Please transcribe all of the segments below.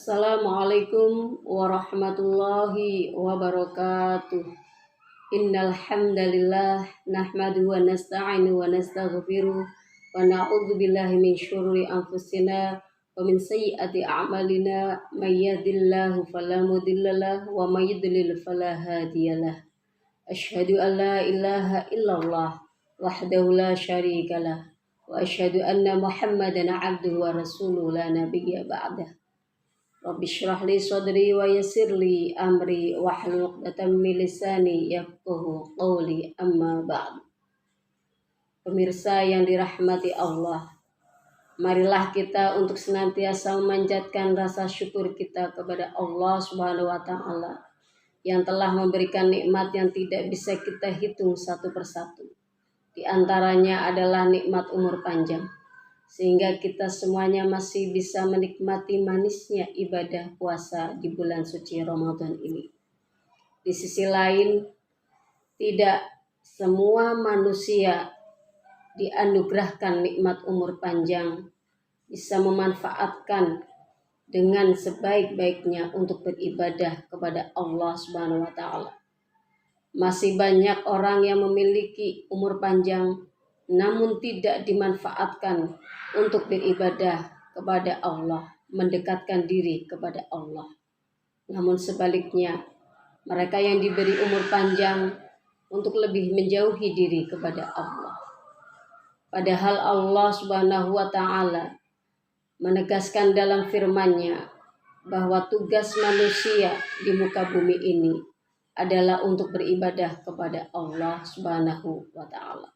Assalamualaikum warahmatullahi wabarakatuh. Innal hamdalillah nahmaduhu wa nasta'inu wa nastaghfiruh wa na'udzu billahi min syururi anfusina wa min sayyiati a'malina may yahdihillahu fala mudhillalah wa may yudlil fala hadiyalah. Asyhadu an la ilaha illallah wahdahu la syarikalah wa asyhadu anna Muhammadan 'abduhu wa rasuluhu la nabiyya ba'dah. Rabbi syrah li sadri wa yassir li amri wahlul 'uqdatam min lisani yafqahu qawli, amma ba'd. Pemirsa yang dirahmati Allah, marilah kita untuk senantiasa memanjatkan rasa syukur kita kepada Allah Subhanahu wa taala yang telah memberikan nikmat yang tidak bisa kita hitung satu persatu. Di antaranya adalah nikmat umur panjang, sehingga kita semuanya masih bisa menikmati manisnya ibadah puasa di bulan suci Ramadan ini. Di sisi lain, tidak semua manusia dianugerahkan nikmat umur panjang, bisa memanfaatkan dengan sebaik-baiknya untuk beribadah kepada Allah Subhanahu wa taala. Masih banyak orang yang memiliki umur panjang namun tidak dimanfaatkan untuk beribadah kepada Allah, mendekatkan diri kepada Allah. Namun sebaliknya, mereka yang diberi umur panjang untuk lebih menjauhi diri kepada Allah. Padahal Allah Subhanahu wa taala menegaskan dalam firman-Nya bahwa tugas manusia di muka bumi ini adalah untuk beribadah kepada Allah Subhanahu wa taala.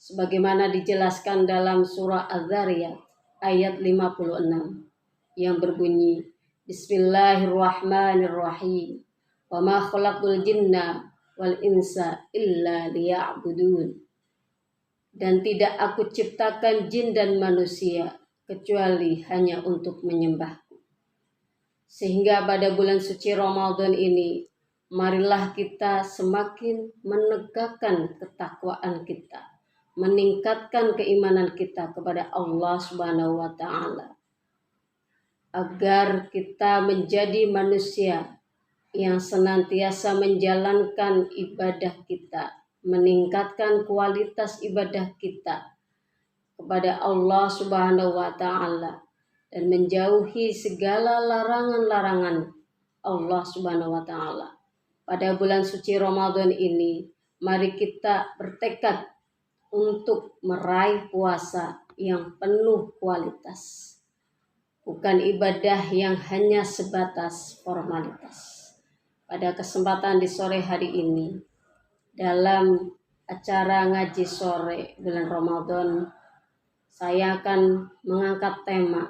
Sebagaimana dijelaskan dalam surah Az-Zariyat ayat 56 yang berbunyi, Bismillahirrahmanirrahim. Wa ma khalaqtul jinna wal insa illa liya'budun. Dan tidak aku ciptakan jin dan manusia kecuali hanya untuk menyembahku. Sehingga pada bulan suci Ramadan ini, marilah kita semakin menegakkan ketakwaan kita, meningkatkan keimanan kita kepada Allah Subhanahu wa taala, agar kita menjadi manusia yang senantiasa menjalankan ibadah kita, meningkatkan kualitas ibadah kita kepada Allah Subhanahu wa taala dan menjauhi segala larangan-larangan Allah Subhanahu wa taala. Pada bulan suci Ramadan ini, mari kita bertekad untuk meraih puasa yang penuh kualitas. Bukan ibadah yang hanya sebatas formalitas. Pada kesempatan di sore hari ini, dalam acara ngaji sore bulan Ramadan, saya akan mengangkat tema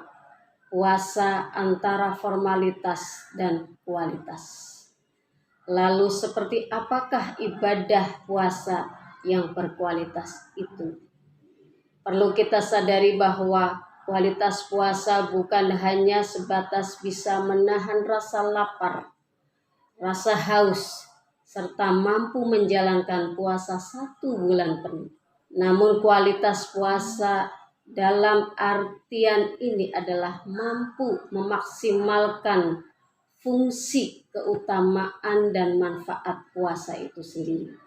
puasa antara formalitas dan kualitas. Lalu seperti apakah ibadah puasa yang berkualitas itu? Perlu kita sadari bahwa kualitas puasa bukan hanya sebatas bisa menahan rasa lapar, rasa haus, serta mampu menjalankan puasa 1 bulan penuh. Namun kualitas puasa dalam artian ini adalah mampu memaksimalkan fungsi, keutamaan, dan manfaat puasa itu sendiri.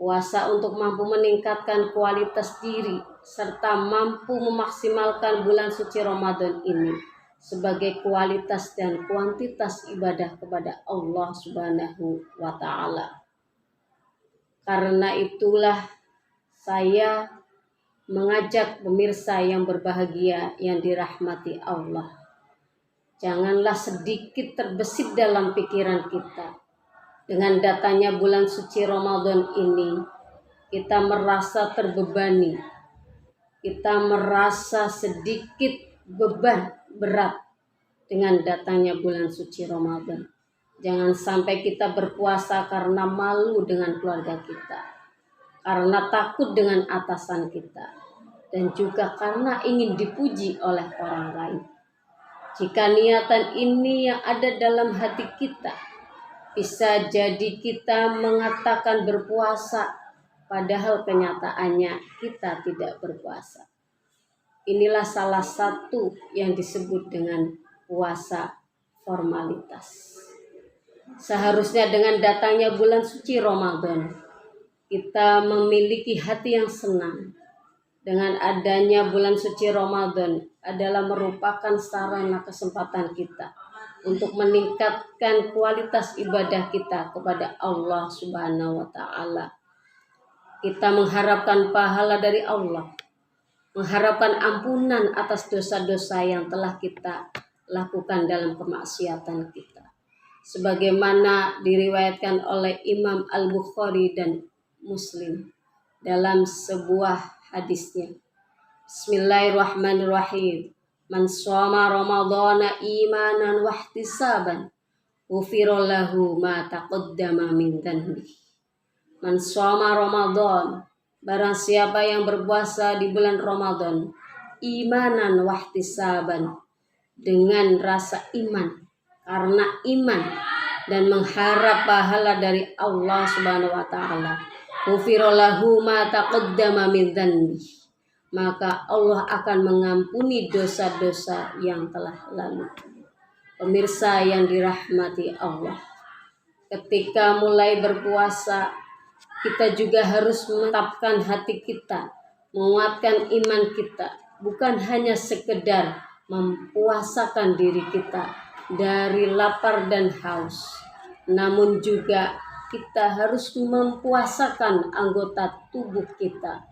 Puasa untuk mampu meningkatkan kualitas diri serta mampu memaksimalkan bulan suci Ramadan ini sebagai kualitas dan kuantitas ibadah kepada Allah Subhanahu wa taala. Karena itulah saya mengajak pemirsa yang berbahagia yang dirahmati Allah, janganlah sedikit terbesit dalam pikiran kita. Dengan datanya bulan suci Ramadan ini, kita merasa terbebani. Kita merasa sedikit beban berat dengan datangnya bulan suci Ramadan. Jangan sampai kita berpuasa karena malu dengan keluarga kita, karena takut dengan atasan kita, dan juga karena ingin dipuji oleh orang lain. Jika niatan ini yang ada dalam hati kita, bisa jadi kita mengatakan berpuasa, padahal kenyataannya kita tidak berpuasa. Inilah salah satu yang disebut dengan puasa formalitas. Seharusnya dengan datangnya bulan suci Ramadan, kita memiliki hati yang senang. Dengan adanya bulan suci Ramadan adalah merupakan sarana kesempatan kita untuk meningkatkan kualitas ibadah kita kepada Allah Subhanahu wa Ta'ala. Kita mengharapkan pahala dari Allah, mengharapkan ampunan atas dosa-dosa yang telah kita lakukan dalam kemaksiatan kita. Sebagaimana diriwayatkan oleh Imam Al-Bukhari dan Muslim dalam sebuah hadisnya. Bismillahirrahmanirrahim. Man shoma Ramadhana imanan wa ihtisaban, ghufira lahu ma taqaddama min dhanbi. Man shoma Ramadan, barang siapa yang berpuasa di bulan Ramadan imanan wa ihtisaban, dengan rasa iman, karena iman dan mengharap pahala dari Allah Subhanahu wa Ta'ala, ghufira lahu ma taqaddama min dhanbi, maka Allah akan mengampuni dosa-dosa yang telah lalu. Pemirsa yang dirahmati Allah, ketika mulai berpuasa, kita juga harus menetapkan hati kita, menguatkan iman kita, bukan hanya sekedar mempuasakan diri kita dari lapar dan haus, namun juga kita harus mempuasakan anggota tubuh kita,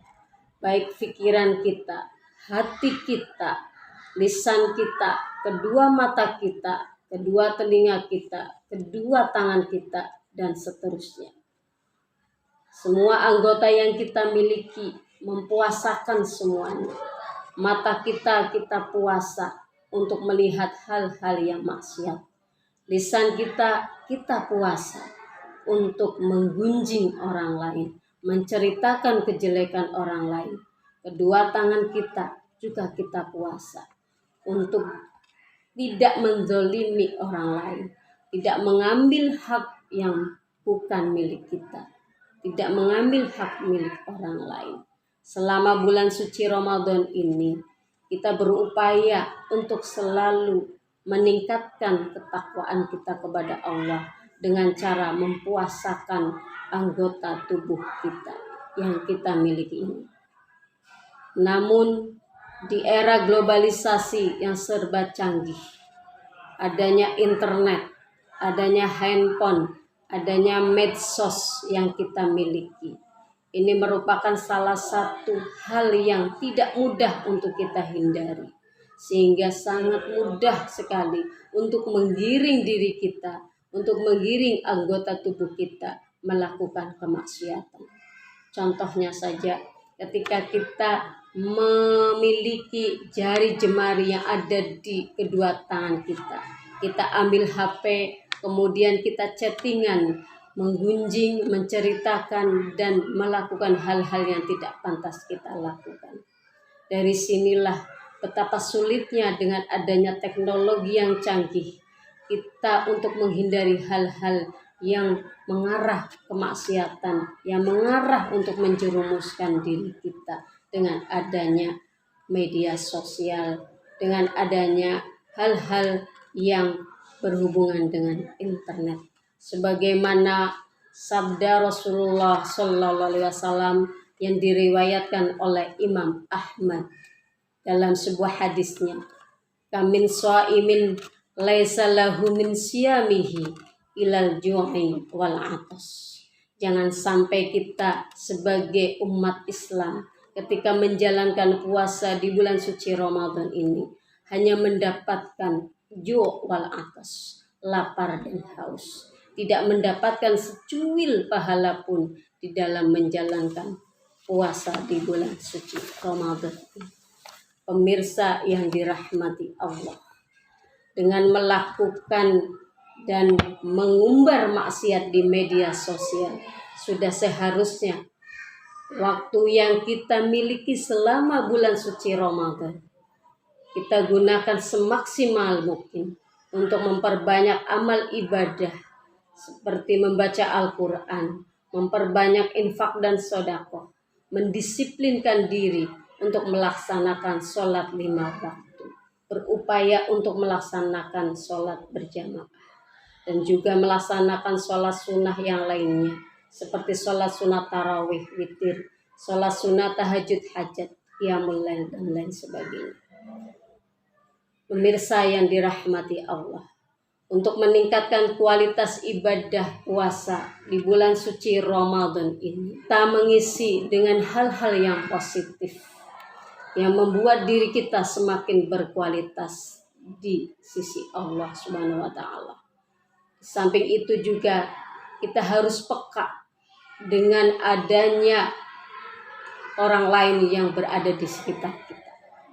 baik pikiran kita, hati kita, lisan kita, kedua mata kita, kedua telinga kita, kedua tangan kita, dan seterusnya. Semua anggota yang kita miliki mempuasakan semuanya. Mata kita puasa untuk melihat hal-hal yang maksiat. Lisan kita puasa untuk menggunjing orang lain, menceritakan kejelekan orang lain. Kedua tangan kita juga kita puasa untuk tidak menzolimi orang lain, tidak mengambil hak yang bukan milik kita, tidak mengambil hak milik orang lain. Selama bulan suci Ramadan ini, kita berupaya untuk selalu meningkatkan ketakwaan kita kepada Allah dengan cara mempuasakan anggota tubuh kita yang kita miliki ini. Namun di era globalisasi yang serba canggih, adanya internet, adanya handphone, adanya medsos yang kita miliki, ini merupakan salah satu hal yang tidak mudah untuk kita hindari, sehingga sangat mudah sekali untuk menggiring diri kita, untuk menggiring anggota tubuh kita melakukan kemaksiatan. Contohnya saja, ketika kita memiliki jari jemari yang ada di kedua tangan kita ambil HP, kemudian kita chattingan, menggunjing, menceritakan, dan melakukan hal-hal yang tidak pantas kita lakukan. Dari sinilah betapa sulitnya dengan adanya teknologi yang canggih kita untuk menghindari hal-hal yang mengarah kemaksiatan, yang mengarah untuk menjerumuskan diri kita dengan adanya media sosial, dengan adanya hal-hal yang berhubungan dengan internet. Sebagaimana sabda Rasulullah SAW yang diriwayatkan oleh Imam Ahmad dalam sebuah hadisnya, kamin shaimin laisa lahu min siyamihi ilal ju'i wal atas. Jangan sampai kita sebagai umat Islam ketika menjalankan puasa di bulan suci Ramadan ini hanya mendapatkan ju' wal atas, lapar dan haus, tidak mendapatkan secuil pahala pun di dalam menjalankan puasa di bulan suci Ramadan. Pemirsa yang dirahmati Allah, dengan melakukan dan mengumbar maksiat di media sosial, sudah seharusnya waktu yang kita miliki selama bulan suci Ramadan kita gunakan semaksimal mungkin untuk memperbanyak amal ibadah seperti membaca Al-Quran, memperbanyak infak dan sedekah, mendisiplinkan diri untuk melaksanakan sholat 5 waktu. berupaya untuk melaksanakan sholat berjamaah dan juga melaksanakan sholat sunnah yang lainnya seperti sholat sunnah tarawih, witir, sholat sunnah tahajud hajat, qiyamul lail dan lain sebagainya. Pemirsa yang dirahmati Allah, untuk meningkatkan kualitas ibadah puasa di bulan suci Ramadan ini, kita mengisi dengan hal-hal yang positif yang membuat diri kita semakin berkualitas di sisi Allah Subhanahu wa taala. Samping itu juga kita harus peka dengan adanya orang lain yang berada di sekitar kita.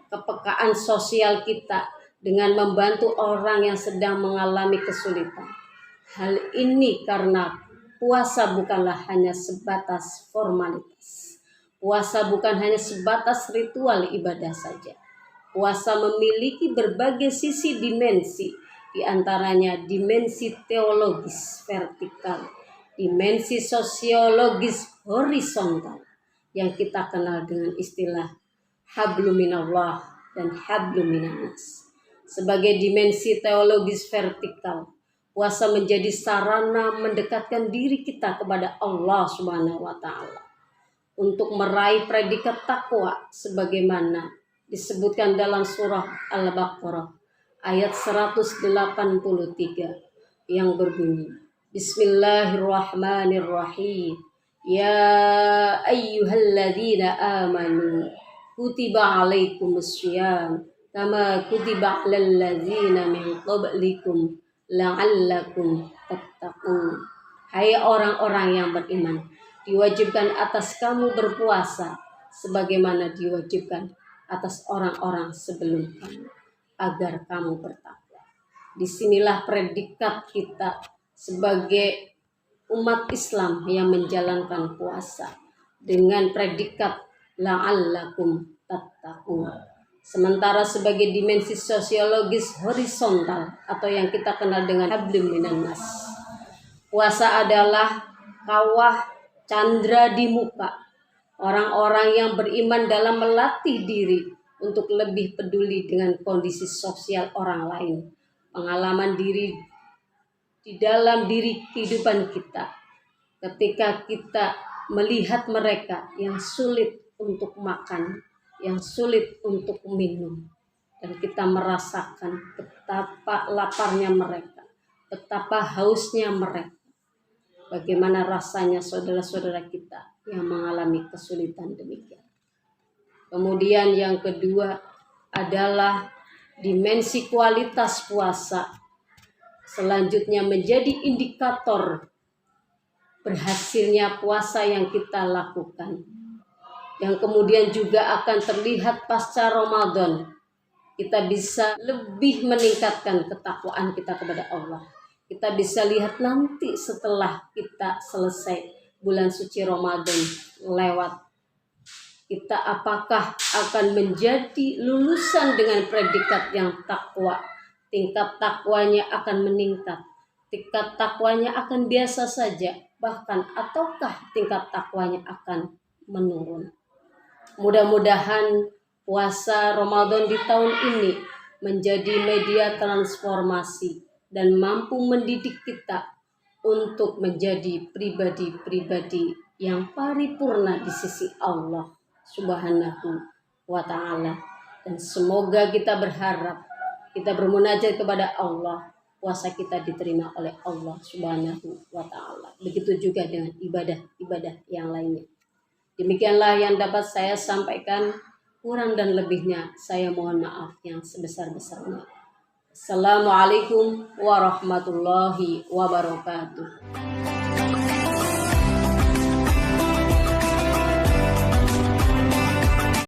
Kepekaan sosial kita dengan membantu orang yang sedang mengalami kesulitan. Hal ini karena puasa bukanlah hanya sebatas formalitas. Puasa bukan hanya sebatas ritual ibadah saja. Puasa memiliki berbagai sisi dimensi, di antaranya dimensi teologis vertikal, dimensi sosiologis horizontal yang kita kenal dengan istilah hablum minallah dan hablum minannas. Sebagai dimensi teologis vertikal, puasa menjadi sarana mendekatkan diri kita kepada Allah Subhanahu wa taala untuk meraih predikat takwa sebagaimana disebutkan dalam surah Al-Baqarah ayat 183 yang berbunyi, Bismillahirrahmanirrahim. Ya ayyuhalladzina amanu kutiba alaikumussyiyam kama kutiba alal ladzina min qablikum la'allakum tattaqun. Hai orang-orang yang beriman, diwajibkan atas kamu berpuasa sebagaimana diwajibkan atas orang-orang sebelum kamu agar kamu bertakwa. Disinilah predikat kita sebagai umat Islam yang menjalankan puasa dengan predikat la'allakum tattaqun. Sementara sebagai dimensi sosiologis horizontal atau yang kita kenal dengan hablum minannas, puasa adalah kawah candra di muka orang-orang yang beriman dalam melatih diri untuk lebih peduli dengan kondisi sosial orang lain, pengalaman diri di dalam diri kehidupan kita ketika kita melihat mereka yang sulit untuk makan, yang sulit untuk minum, dan kita merasakan betapa laparnya mereka, betapa hausnya mereka. Bagaimana rasanya saudara-saudara kita yang mengalami kesulitan demikian. Kemudian yang kedua adalah dimensi kualitas puasa. Selanjutnya menjadi indikator berhasilnya puasa yang kita lakukan. Yang kemudian juga akan terlihat pasca Ramadan. Kita bisa lebih meningkatkan ketakwaan kita kepada Allah. Kita bisa lihat nanti setelah kita selesai bulan suci Ramadan lewat, kita apakah akan menjadi lulusan dengan predikat yang takwa. Tingkat takwanya akan meningkat, tingkat takwanya akan biasa saja, bahkan ataukah tingkat takwanya akan menurun. Mudah-mudahan puasa Ramadan di tahun ini menjadi media transformasi dan mampu mendidik kita untuk menjadi pribadi-pribadi yang paripurna di sisi Allah Subhanahu wa ta'ala. Dan semoga kita berharap, kita bermunajat kepada Allah, puasa kita diterima oleh Allah Subhanahu wa ta'ala. Begitu juga dengan ibadah-ibadah yang lainnya. Demikianlah yang dapat saya sampaikan. Kurang dan lebihnya saya mohon maaf yang sebesar-besarnya. Assalamualaikum warahmatullahi wabarakatuh.